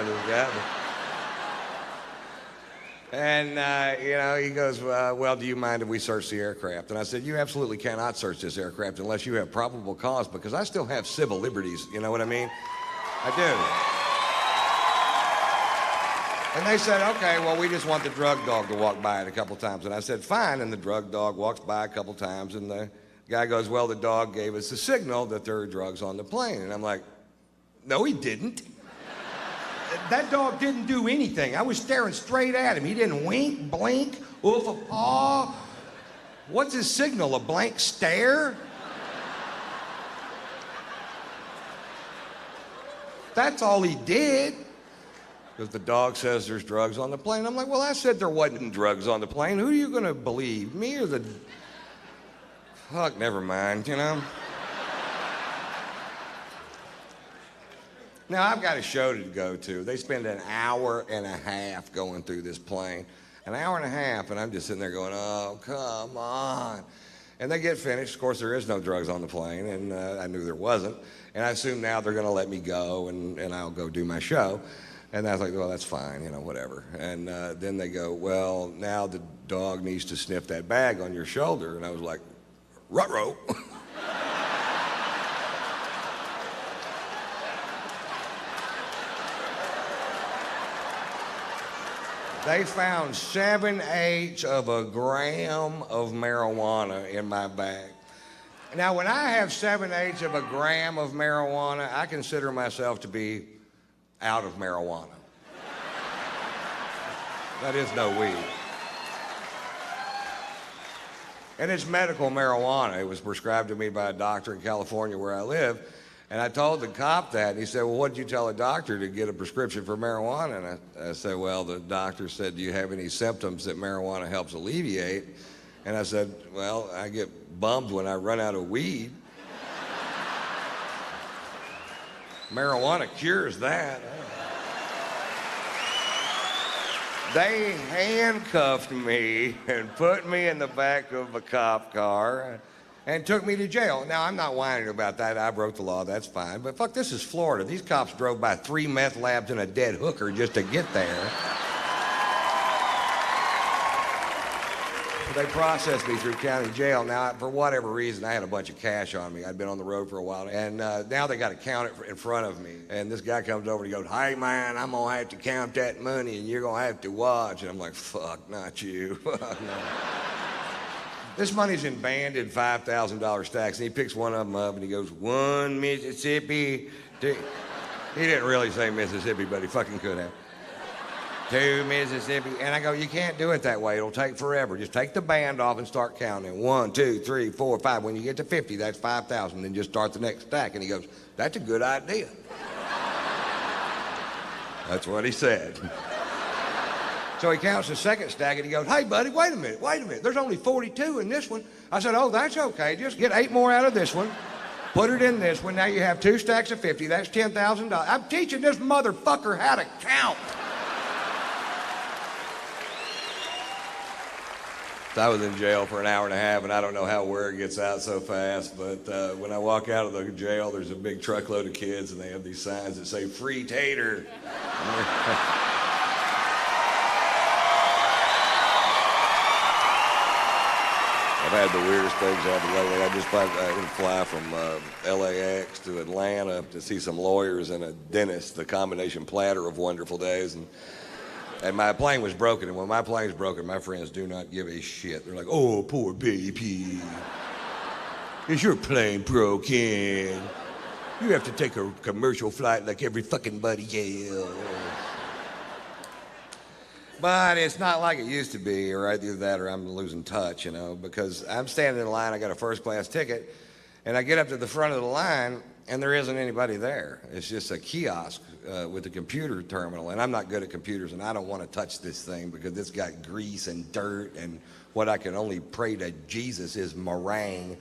of this guy. And, he goes, well, do you mind if we search the aircraft? And I said, you absolutely cannot search this aircraft unless you have probable cause, because I still have civil liberties, you know what I mean? I do. And they said, okay, well, we just want the drug dog to walk by it a couple times. And I said, fine. And the drug dog walks by a couple times, and the guy goes, well, the dog gave us a signal that there are drugs on the plane. And I'm like, no, he didn't. That dog didn't do anything. I was staring straight at him. He didn't wink, blink, oof a paw. What's his signal, a blank stare? That's all he did. Because the dog says there's drugs on the plane. I'm like, well, I said there wasn't drugs on the plane. Who are you going to believe, me or the... Fuck, never mind, you know? Now, I've got a show to go to. They spend an hour and a half going through this plane. An hour and a half, and I'm just sitting there going, oh, come on. And they get finished. Of course, there is no drugs on the plane, and I knew there wasn't. And I assume now they're going to let me go, and I'll go do my show. And I was like, well, that's fine, whatever. And then they go, well, now the dog needs to sniff that bag on your shoulder. And I was like, ruh-roh. They found 7/8 of a gram of marijuana in my bag. Now, when I have 7/8 of a gram of marijuana, I consider myself to be out of marijuana. That is no weed. And it's medical marijuana. It was prescribed to me by a doctor in California where I live. And I told the cop that, and he said, well, what did you tell a doctor to get a prescription for marijuana? And I said, well, the doctor said, do you have any symptoms that marijuana helps alleviate? And I said, well, I get bummed when I run out of weed. Marijuana cures that. They handcuffed me and put me in the back of a cop car and took me to jail. Now, I'm not whining about that. I broke the law. That's fine. But fuck, this is Florida. These cops drove by 3 meth labs and a dead hooker just to get there. They processed me through county jail. Now, for whatever reason, I had a bunch of cash on me. I'd been on the road for a while. And now they got to count it in front of me. And this guy comes over and he goes, hey, man, I'm going to have to count that money and you're going to have to watch. And I'm like, fuck, not you. Fuck, no. This money's in banded $5,000 stacks. And he picks one of them up and he goes, 1 Mississippi. 2. He didn't really say Mississippi, but he fucking could have. 2 Mississippi. And I go, you can't do it that way. It'll take forever. Just take the band off and start counting. 1, 2, 3, 4, 5. When you get to 50, that's 5,000. Then just start the next stack. And he goes, that's a good idea. That's what he said. So he counts the second stack and he goes, hey, buddy, wait a minute. There's only 42 in this one. I said, oh, that's okay. Just get 8 more out of this one. Put it in this one. Now you have 2 stacks of 50. That's $10,000. I'm teaching this motherfucker how to count. I was in jail for an hour and a half, and I don't know how word gets out so fast, but when I walk out of the jail, there's a big truckload of kids, and they have these signs that say, free tater. I've had the weirdest things happen lately. I just fly from LAX to Atlanta to see some lawyers and a dentist, the combination platter of wonderful days. And my plane was broken, and when my plane's broken, my friends do not give a shit. They're like, oh, poor baby. Is your plane broken? You have to take a commercial flight like every fucking buddy else. But it's not like it used to be, or either that or I'm losing touch, because I'm standing in line, I got a first-class ticket, and I get up to the front of the line, and there isn't anybody there. It's just a kiosk with a computer terminal, and I'm not good at computers, and I don't want to touch this thing because it's got grease and dirt, and what I can only pray to Jesus is meringue.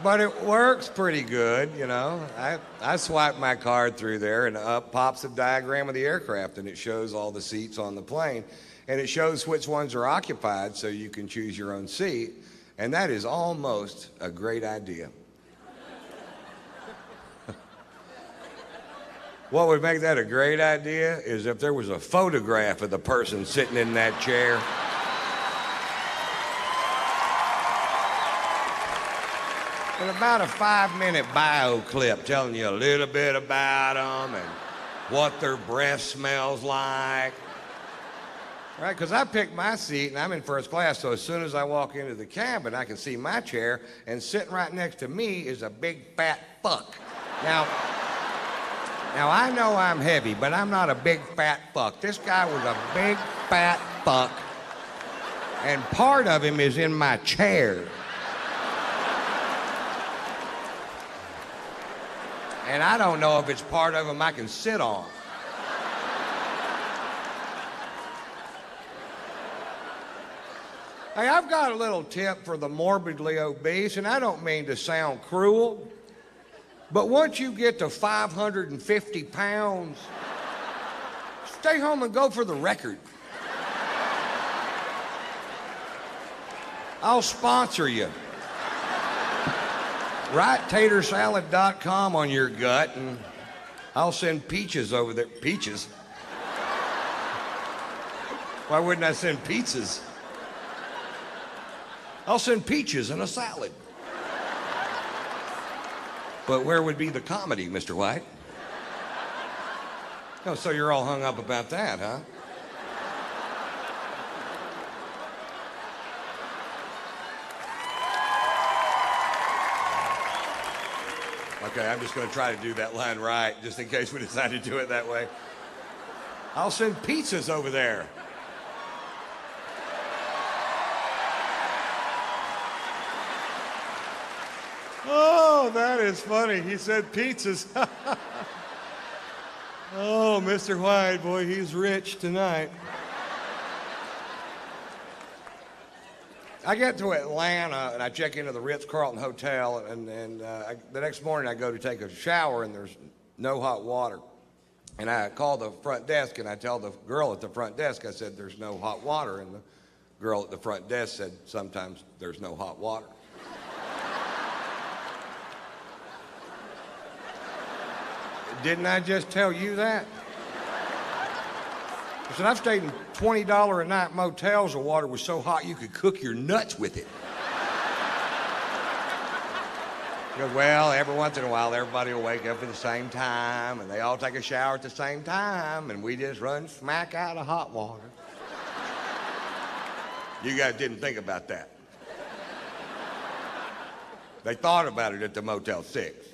But it works pretty good, I swipe my card through there, and up pops a diagram of the aircraft, and it shows all the seats on the plane. And it shows which ones are occupied so you can choose your own seat. And that is almost a great idea. What would make that a great idea is if there was a photograph of the person sitting in that chair. And about a 5-minute bio clip telling you a little bit about them and what their breath smells like. Right, because I picked my seat and I'm in first class, so as soon as I walk into the cabin, I can see my chair, and sitting right next to me is a big fat fuck. Now I know I'm heavy, but I'm not a big fat fuck. This guy was a big fat fuck, and part of him is in my chair. And I don't know if it's part of him I can sit on. Hey, I've got a little tip for the morbidly obese, and I don't mean to sound cruel, but once you get to 550 pounds, stay home and go for the record. I'll sponsor you. Write tatersalad.com on your gut, and I'll send peaches over there. Peaches? Why wouldn't I send pizzas? I'll send peaches in a salad. But where would be the comedy, Mr. White? Oh, so you're all hung up about that, huh? Okay, I'm just going to try to do that line right, just in case we decide to do it that way. I'll send pizzas over there. Oh, that is funny. He said pizzas. Oh, Mr. White, boy, he's rich tonight. I get to Atlanta, and I check into the Ritz-Carlton Hotel, and the next morning I go to take a shower, and there's no hot water. And I call the front desk, and I tell the girl at the front desk, I said, there's no hot water. And the girl at the front desk said, sometimes there's no hot water. Didn't I just tell you that? I said, I've stayed in $20 a night motels where water was so hot you could cook your nuts with it. He goes, well, every once in a while, everybody will wake up at the same time, and they all take a shower at the same time, and we just run smack out of hot water. You guys didn't think about that. They thought about it at the Motel 6.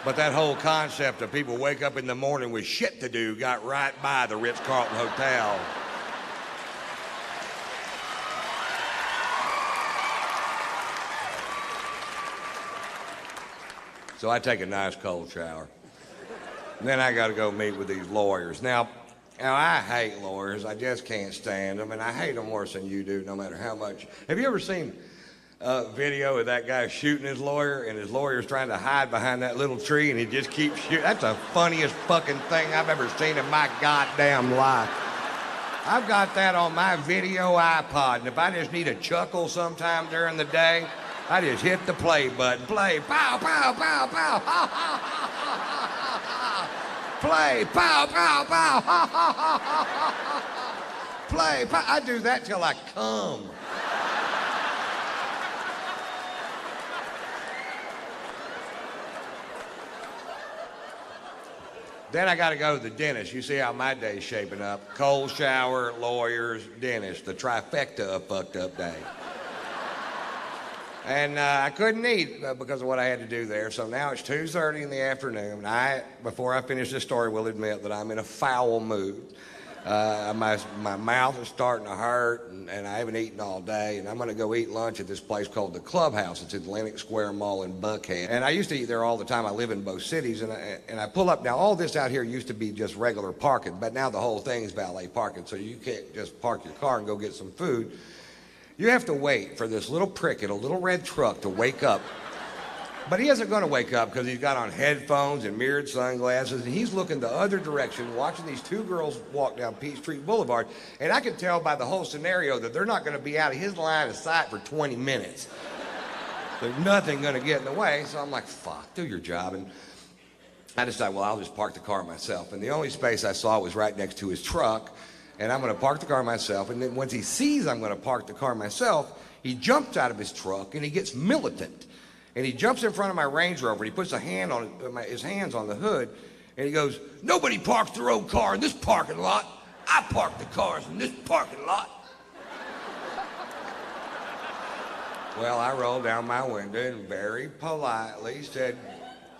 But that whole concept of people wake up in the morning with shit to do got right by the Ritz-Carlton Hotel. So I take a nice cold shower. And then I got to go meet with these lawyers. Now, I hate lawyers. I just can't stand them, and I hate them worse than you do, no matter how much. Have you ever seen video of that guy shooting his lawyer, and his lawyer's trying to hide behind that little tree, and he just keeps shooting? That's the funniest fucking thing I've ever seen in my goddamn life. I've got that on my video iPod, and if I just need a chuckle sometime during the day, I just hit the play button. Play, pow, pow, pow, pow, ha, ha, ha, ha, ha, ha. Play, pow, pow, pow, ha, ha, ha, ha, ha. Play, pow. I do that till I come. Then I got to go to the dentist. You see how my day's shaping up. Cold shower, lawyers, dentist. The trifecta of fucked up day. And I couldn't eat because of what I had to do there. So now it's 2:30 in the afternoon. Before I finish this story, will admit that I'm in a foul mood. My mouth is starting to hurt, and I haven't eaten all day, and I'm going to go eat lunch at this place called the Clubhouse. It's at Atlantic Square Mall in Buckhead. And I used to eat there all the time. I live in both cities, and I pull up. Now, all this out here used to be just regular parking, but now the whole thing is valet parking, so you can't just park your car and go get some food. You have to wait for this little prick in a little red truck to wake up But he isn't going to wake up because he's got on headphones and mirrored sunglasses, and he's looking the other direction, watching these two girls walk down Peachtree Boulevard. And I can tell by the whole scenario that they're not going to be out of his line of sight for 20 minutes. There's nothing going to get in the way. So I'm like, fuck, do your job. And I decided, well, I'll just park the car myself. And the only space I saw was right next to his truck. And I'm going to park the car myself. And then once he sees I'm going to park the car myself, he jumps out of his truck and he gets militant. And he jumps in front of my Range Rover, and he puts his hands on the hood, and he goes, nobody parks their own car in this parking lot. I park the cars in this parking lot. Well, I rolled down my window and very politely said,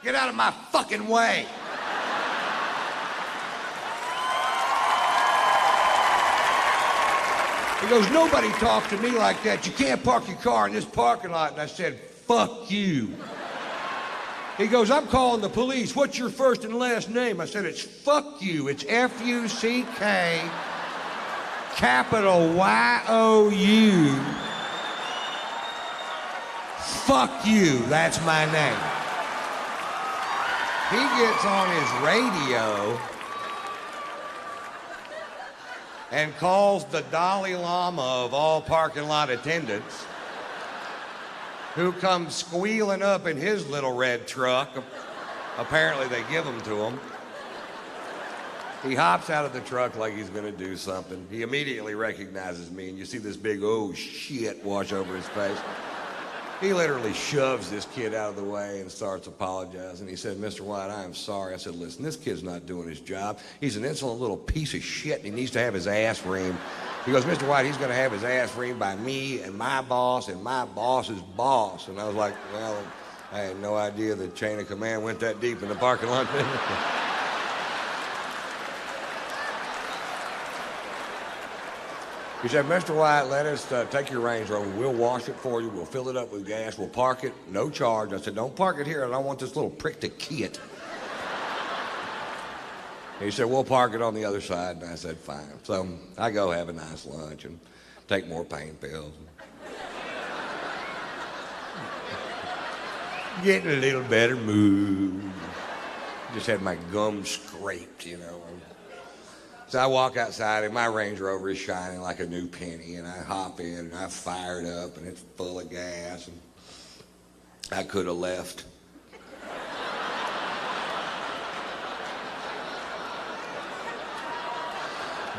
get out of my fucking way. He goes, nobody talks to me like that. You can't park your car in this parking lot. And I said, fuck you. He goes, I'm calling the police. What's your first and last name? I said, it's fuck you. It's F-U-C-K, capital Y-O-U. Fuck you. That's my name. He gets on his radio and calls the Dalai Lama of all parking lot attendants, who comes squealing up in his little red truck. Apparently they give them to him. He hops out of the truck like he's gonna do something. He immediately recognizes me, and you see this big, oh shit, wash over his face. He literally shoves this kid out of the way and starts apologizing. He said, Mr. White, I am sorry. I said, listen, this kid's not doing his job. He's an insolent little piece of shit, and he needs to have his ass reamed. He goes, Mr. White, he's going to have his ass reamed by me and my boss's boss. And I was like, well, I had no idea the chain of command went that deep in the parking lot. He said, Mr. White, let us take your Range Rover. We'll wash it for you. We'll fill it up with gas. We'll park it, no charge. I said, don't park it here. I don't want this little prick to key it. He said, we'll park it on the other side. And I said, fine. So I go have a nice lunch and take more pain pills. Getting a little better mood. Just had my gums scraped, you know. So I walk outside and my Range Rover is shining like a new penny, and I hop in and I fire it up and it's full of gas, and I could have left.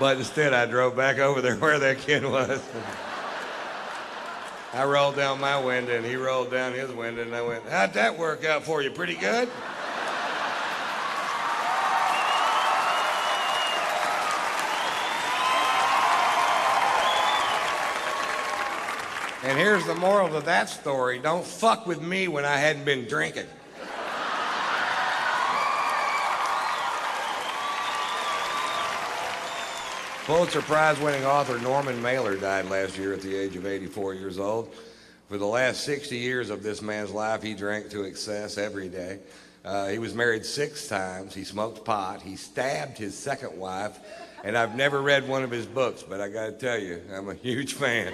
But instead I drove back over there where that kid was. I rolled down my window and he rolled down his window, and I went, how'd that work out for you? Pretty good? And here's the moral of that story. Don't fuck with me when I hadn't been drinking. Pulitzer Prize-winning author Norman Mailer died last year at the age of 84 years old. For the last 60 years of this man's life, he drank to excess every day. He was married 6 times. He smoked pot. He stabbed his second wife. And I've never read one of his books, but I got to tell you, I'm a huge fan.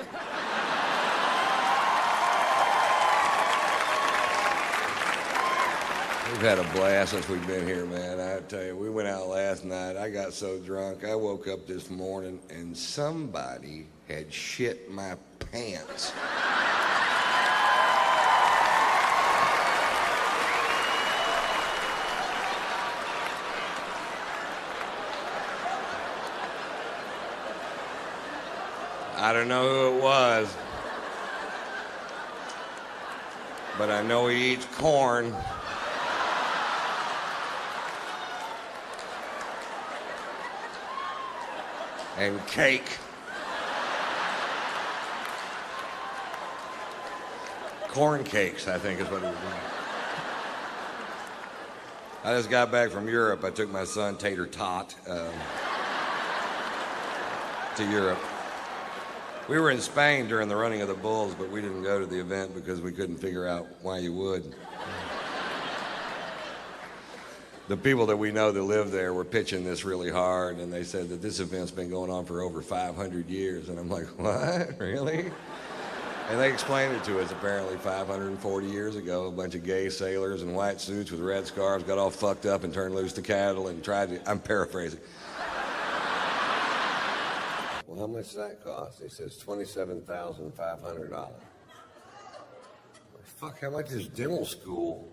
We've had a blast since we've been here, man. I tell you, we went out last night. I got so drunk. I woke up this morning and somebody had shit my pants. I don't know who it was, but I know he eats corn. And cake. Corn cakes, I think is what it was. I just got back from Europe. I took my son, Tater Tot, to Europe. We were in Spain during the running of the bulls, but we didn't go to the event because we couldn't figure out why you would. The people that we know that live there were pitching this really hard, and they said that this event's been going on for over 500 years. And I'm like, what? Really? And they explained it to us apparently 540 years ago. A bunch of gay sailors in white suits with red scarves got all fucked up and turned loose the cattle and tried to, I'm paraphrasing. Well, how much does that cost? He says $27,500. Well, fuck, how much is dental school?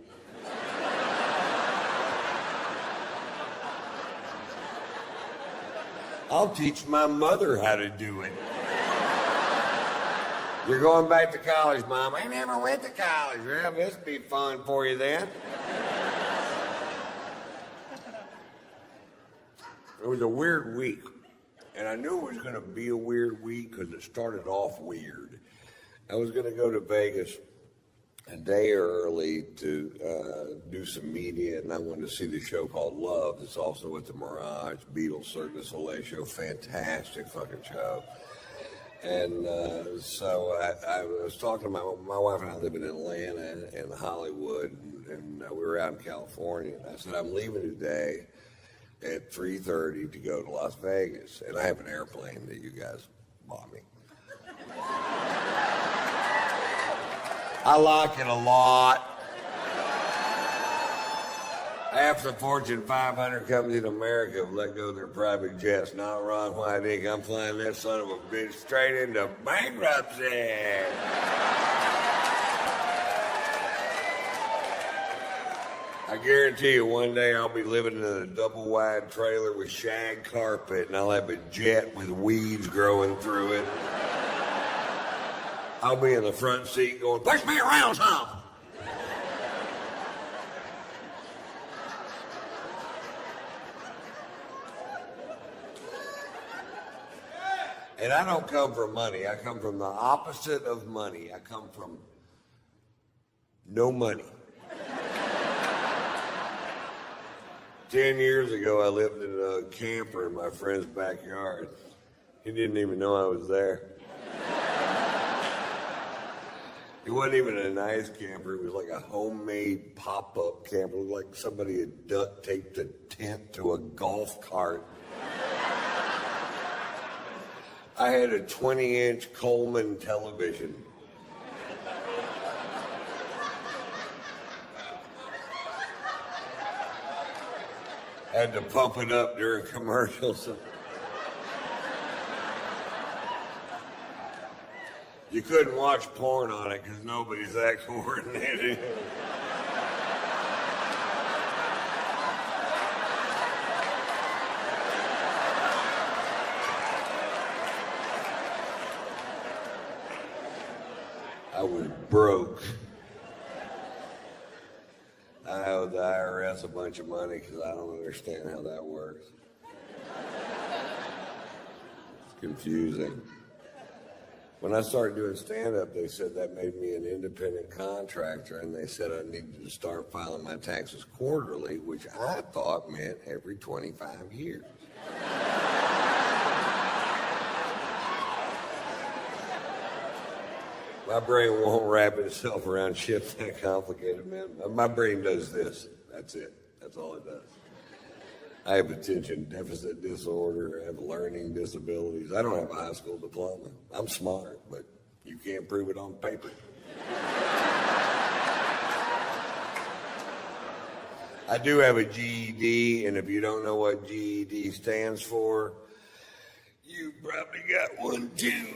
I'll teach my mother how to do it. You're going back to college, Mom. I never went to college. Well, this'll be fun for you then. It was a weird week. And I knew it was going to be a weird week because it started off weird. I was going to go to Vegas a day early to do some media, and I wanted to see the show called Love. It's also at the Mirage, Beatles, Cirque du Soleil show. Fantastic fucking show. And so I was talking to my wife and I live in Atlanta and Hollywood, and we were out in California. And I said, I'm leaving today at 3:30 to go to Las Vegas. And I have an airplane that you guys bought me. I like it a lot. Half the Fortune 500 companies in America have let go of their private jets. Not Ron White. I'm flying that son of a bitch straight into bankruptcy. I guarantee you one day I'll be living in a double-wide trailer with shag carpet, and I'll have a jet with weeds growing through it. I'll be in the front seat going, push me around some. And I don't come from money. I come from the opposite of money. I come from no money. 10 years ago, I lived in a camper in my friend's backyard. He didn't even know I was there. It wasn't even a nice camper. It was like a homemade pop-up camper. It was like somebody had duct taped a tent to a golf cart. I had a 20-inch Coleman television. Had to pump it up during commercials. You couldn't watch porn on it because nobody's that coordinated. I was broke. I owe the IRS a bunch of money because I don't understand how that works. It's confusing. When I started doing stand-up, they said that made me an independent contractor, and they said I needed to start filing my taxes quarterly, which I thought meant every 25 years. My brain won't wrap itself around shit that complicated, man. My brain does this. That's it. That's all it does. I have attention deficit disorder. I have learning disabilities. I don't have a high school diploma. I'm smart, but you can't prove it on paper. I do have a GED, and if you don't know what GED stands for, you probably got one too.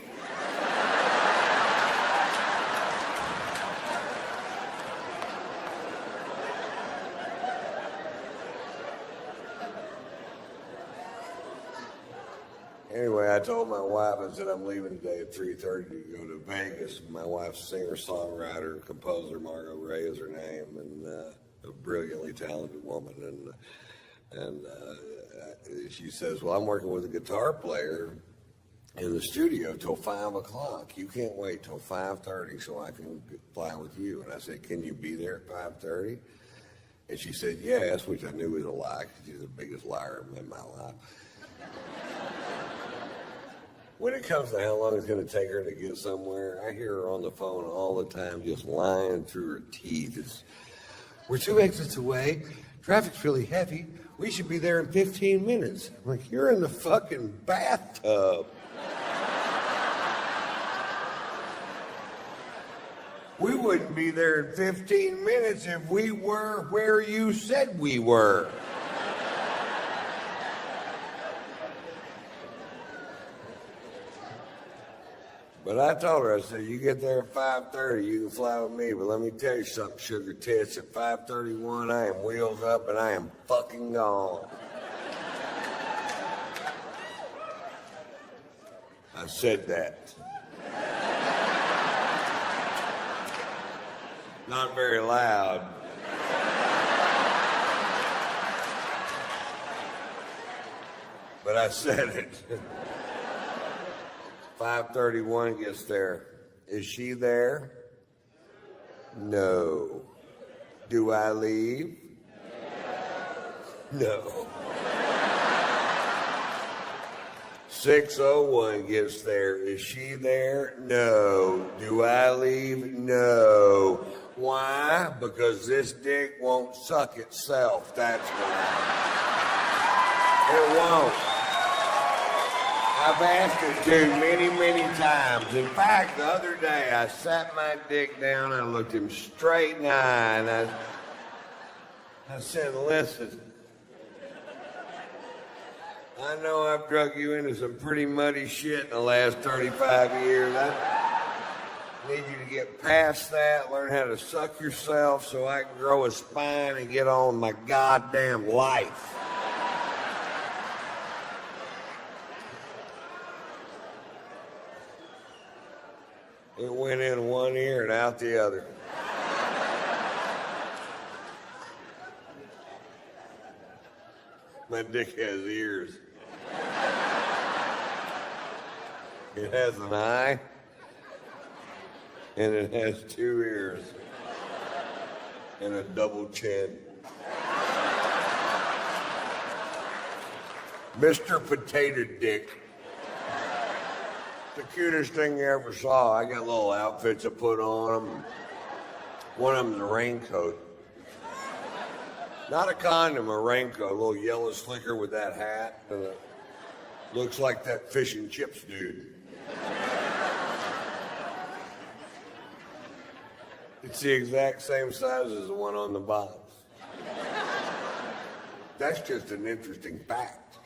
Anyway, I told my wife, I said, I'm leaving today at 3:30 to go to Vegas. My wife's singer-songwriter, composer, Margot Ray is her name, and a brilliantly talented woman. And she says, well, I'm working with a guitar player in the studio till 5 o'clock. You can't wait till 5:30 so I can fly with you. And I said, can you be there at 5:30? And she said, yes, which I knew was a lie, because she's the biggest liar in my life. When it comes to how long it's going to take her to get somewhere, I hear her on the phone all the time just lying through her teeth. We're 2 exits away. Traffic's really heavy. We should be there in 15 minutes. I'm like, you're in the fucking bathtub. We wouldn't be there in 15 minutes if we were where you said we were. But I told her, I said, you get there at 5:30, you can fly with me. But let me tell you something, sugar tits, at 5:31, I am wheels up and I am fucking gone. I said that. Not very loud. But I said it. 5:31 gets there. Is she there? No. Do I leave? No. 6:01 gets there. Is she there? No. Do I leave? No. Why? Because this dick won't suck itself. That's why. It won't. I've asked it to many, many times. In fact, the other day, I sat my dick down, I looked him straight in the eye, and I said, listen, I know I've drug you into some pretty muddy shit in the last 35 years. I need you to get past that, learn how to suck yourself so I can grow a spine and get on my goddamn life. It went in one ear and out the other. My dick has ears. It has an eye, and it has 2 ears, and a double chin. Mr. Potato Dick. The cutest thing you ever saw. I got little outfits I put on them. One of them's a raincoat. Not a condom, a raincoat. A little yellow slicker with that hat. And it looks like that fish and chips dude. It's the exact same size as the one on the box. That's just an interesting fact.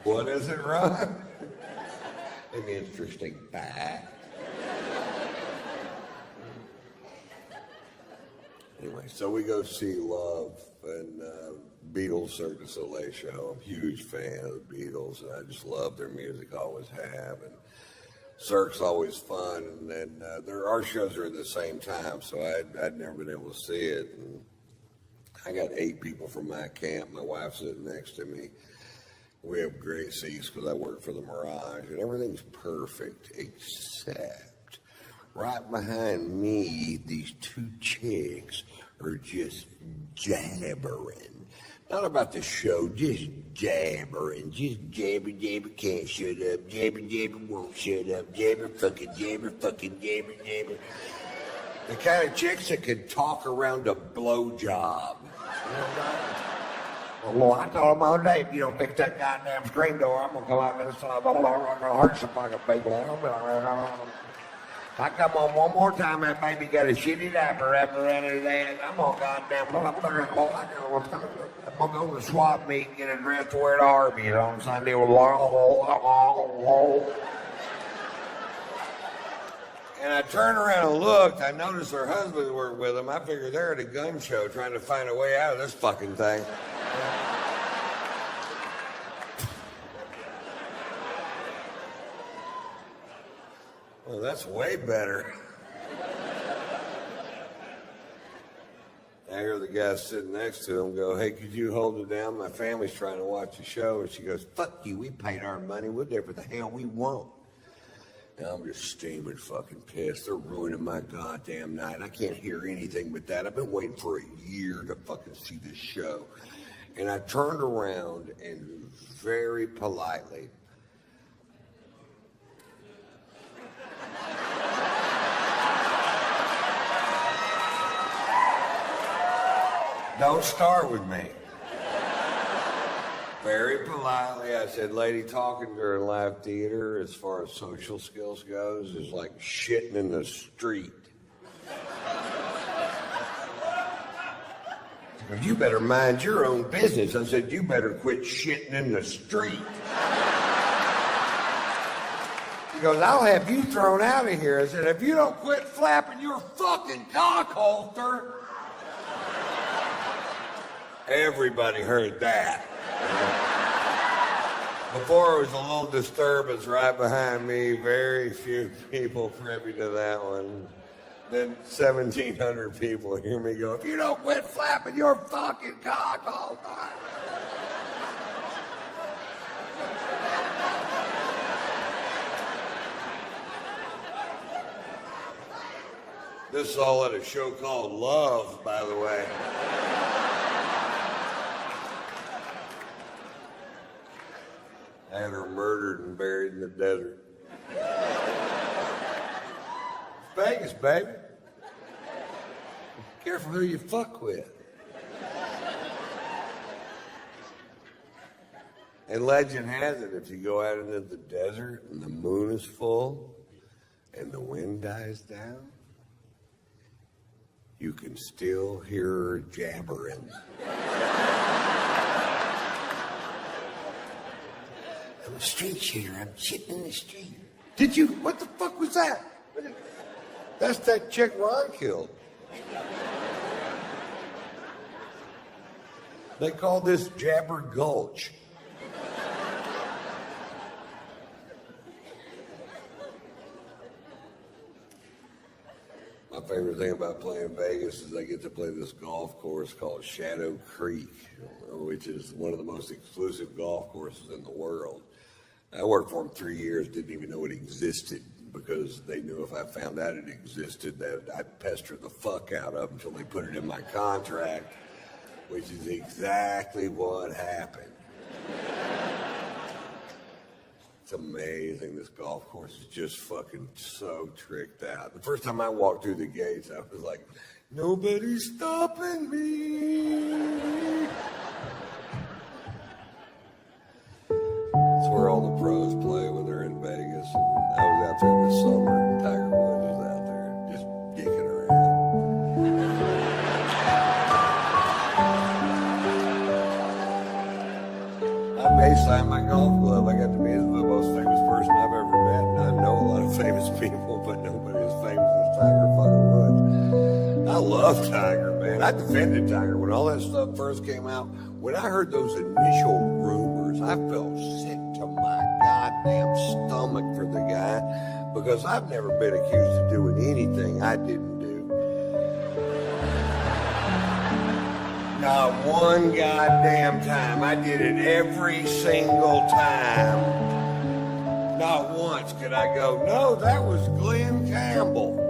What is it, Ron? An interesting fact. Anyway, so we go see Love and Beatles Cirque du Soleil show. I'm a huge fan of the Beatles, and I just love their music, always have. And Cirque's always fun, and our shows are at the same time, so I'd never been able to see it. And I got 8 people from my camp. My wife's sitting next to me. We have great seats because I work for the Mirage, and everything's perfect except right behind me, these 2 chicks are just jabbering. Not about the show, just jabbering. Just jabber, jabber, can't shut up. Jabber, jabber, won't shut up. Jabber, fucking jabber, jabber. The kind of chicks that can talk around a blowjob. You know what? Well, I told him all day, if you don't fix that goddamn screen door, I'm gonna come out and I'm gonna hurt some fucking people. If I come on one more time, that baby got a shitty diaper wrapped around his ass, I'm gonna I'm gonna go to the swap meet and get a dress to wear to Arby's on Sunday. And I turned around and looked, I noticed her husband worked with them. I figured they're at a gun show trying to find a way out of this fucking thing. Well, that's way better. I hear the guy sitting next to him go, hey, could you hold it down? My family's trying to watch the show. And she goes, fuck you, we paid our money. We'll do what the hell we want. And I'm just steaming fucking pissed. They're ruining my goddamn night. I can't hear anything but that. I've been waiting for a year to fucking see this show. And I turned around and very politely, Don't start with me. Very politely, I said, lady, talking during live theater as far as social skills goes is like shitting in the street. You better mind your own business. I said, you better quit shitting in the street. He goes, I'll have you thrown out of here. I said, if you don't quit flapping your fucking cock holster. Everybody heard that. Before, it was a little disturbance right behind me. Very few people privy to that one. Then 1,700 people hear me go, if you don't quit flapping your fucking cock all time. This is all at a show called Love, by the way. I had her murdered and buried in the desert. Vegas, baby. Careful who you fuck with. And legend has it, if you go out into the desert and the moon is full and the wind dies down, you can still hear her jabbering. I'm a street shooter. I'm shitting in the street. Did you? What the fuck was that? That's that chick Ron killed. They call this Jabber Gulch. My favorite thing about playing Vegas is I get to play this golf course called Shadow Creek, which is one of the most exclusive golf courses in the world. I worked for them 3 years, didn't even know it existed because they knew if I found out it existed that I'd pester the fuck out of them until they put it in my contract, which is exactly what happened. It's amazing. This golf course is just fucking so tricked out. The first time I walked through the gates, I was like, nobody's stopping me. It's where all the pros play when they're in Vegas. And I was out there this summer, and Tiger Woods was out there just dicking around. I baseline my golf club. I got to be the most famous person I've ever met. And I know a lot of famous people, but nobody as famous as Tiger fucking Woods. I love Tiger, man. I defended Tiger when all that stuff first came out. When I heard those initial rumors, I felt sick to my goddamn stomach for the guy because I've never been accused of doing anything I didn't do. Not one goddamn time. I did it every single time. Not once could I go, no, that was Glenn Campbell.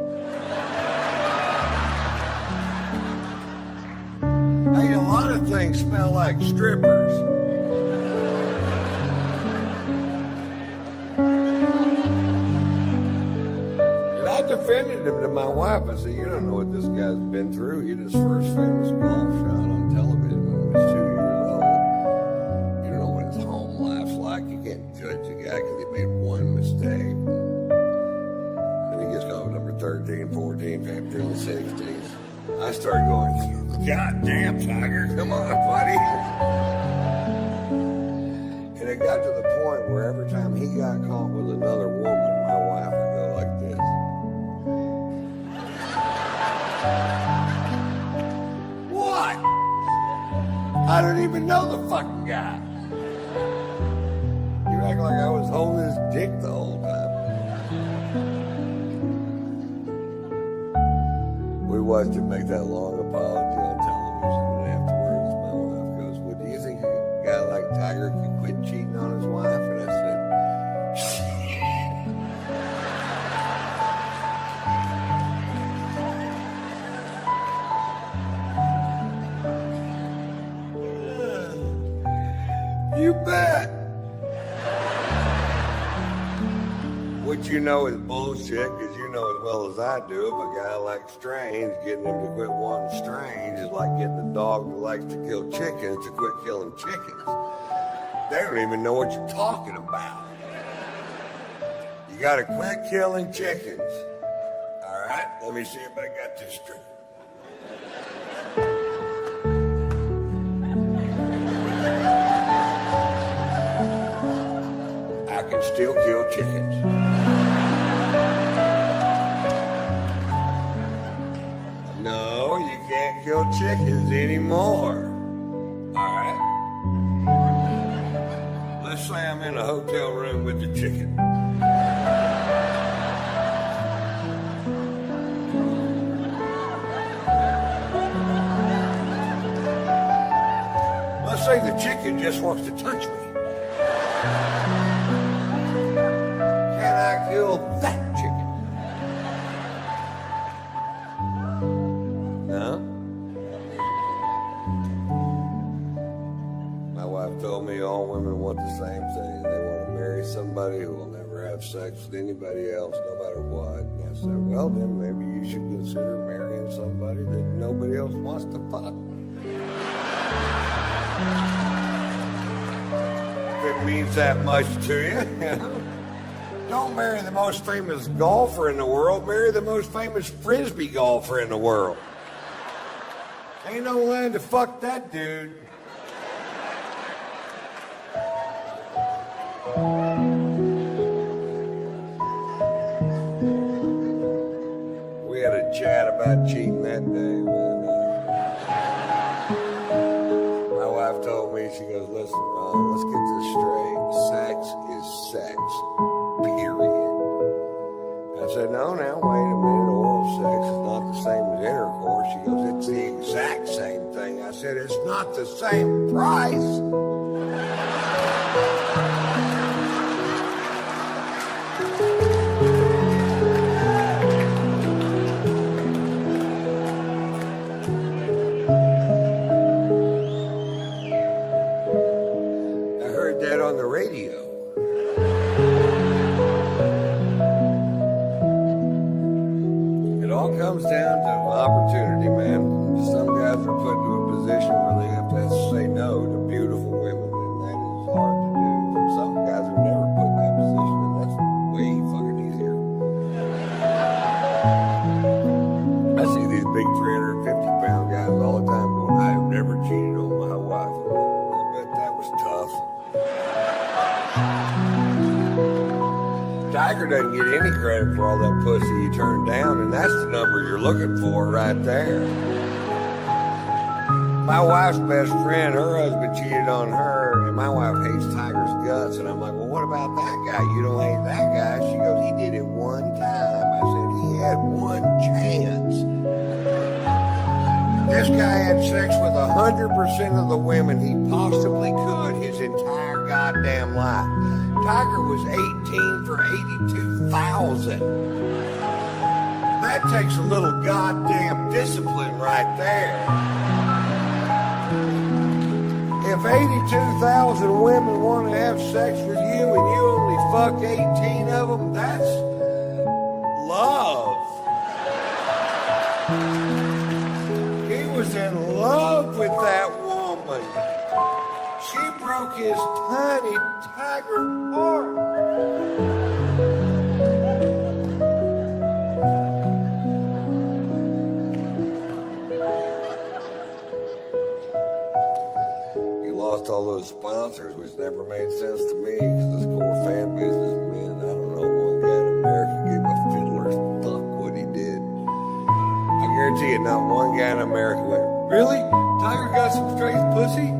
Hey, a lot of things smell like strippers. And I defended him to my wife. I said, you don't know what this guy's been through. He hit his first famous golf shot on television when he was 2 years old. You don't know what his home life's like. You can't judge a guy because he made one mistake. And he gets caught with number 13, 14, 15, 16. I started going, God damn, Tiger, come on, buddy. And it got to the point where every time he got caught with another woman, my wife would go like this. What? I don't even know the fucking guy. You act like I was holding his dick the whole time. We watched him make that long apology on television, and afterwards my wife goes, well, do you think a guy like Tiger could quit cheating on his wife? And I said, you bet. What you know is bullshit, because you know as well as I do, if a guy likes strange, getting him to quit wanting strange is like getting a dog that likes to kill chickens to quit killing chickens. They don't even know what you're talking about. You gotta quit killing chickens. All right, let me see if I got this straight. I can still kill chickens. No, you can't kill chickens anymore. All right? Let's say I'm in a hotel room with the chicken. Let's say the chicken just wants to touch me. Can I kill that chicken? No? My wife told me all women want the same thing. They want to marry somebody who will never have sex with anybody else, no matter what. And I said, well, then maybe you should consider marrying somebody that nobody else wants to fuck. If it means that much to you, don't marry the most famous golfer in the world. Marry the most famous frisbee golfer in the world. Ain't no land to fuck that dude. We had a chat about cheating that day, man. My wife told me, she goes, listen, Ron, let's get this straight. Sex is sex, period. I said, no, now, wait a minute. Oral sex is not the same as intercourse. She goes, it's the exact same thing. I said, it's not the same price. On the radio. It all comes down to opportunity, man. Some guys are put into a position where they have to say no to beautiful women, and that is hard to do. Some guys are never put in that position, and that's way fucking easier. I see these big 350-pound guys all the time going, I have never cheated on my wife. I bet that was tough. Tiger doesn't get any credit for all that pussy he turned down, and that's the number you're looking for right there. My wife's best friend, her husband cheated on her, and my wife hates Tiger's guts. And I'm like, well, what about that guy? You don't hate that guy? She goes, he did it one time. I said, he had one chance. This guy had sex with 100% of the women he possibly could his entire goddamn life. Tiger was 18 for 82,000. That takes a little goddamn discipline right there. If 82,000 women want to have sex with you and you only fuck 18 of them, that's love. He was in love with that woman. She broke his tiny tiger heart. He lost all those sponsors, which never made sense to me, because this core fan businessman, I don't know, one guy in America gave a fiddler's fuck what he did. I guarantee you, not one guy in America went, really? Tiger got some straight pussy?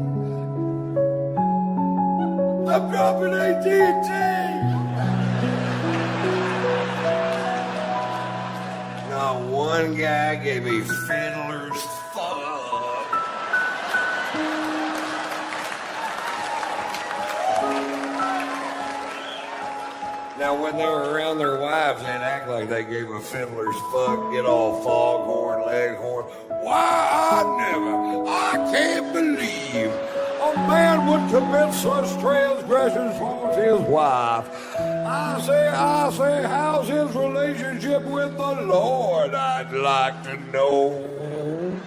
I'm dropping AT&T. Not one guy gave me fiddler's fuck. Now, when they were around their wives, they'd act like they gave a fiddler's fuck, get all foghorn, leghorn. Why, I can't believe on man would commit such transgressions towards his wife? I say, how's his relationship with the Lord? I'd like to know.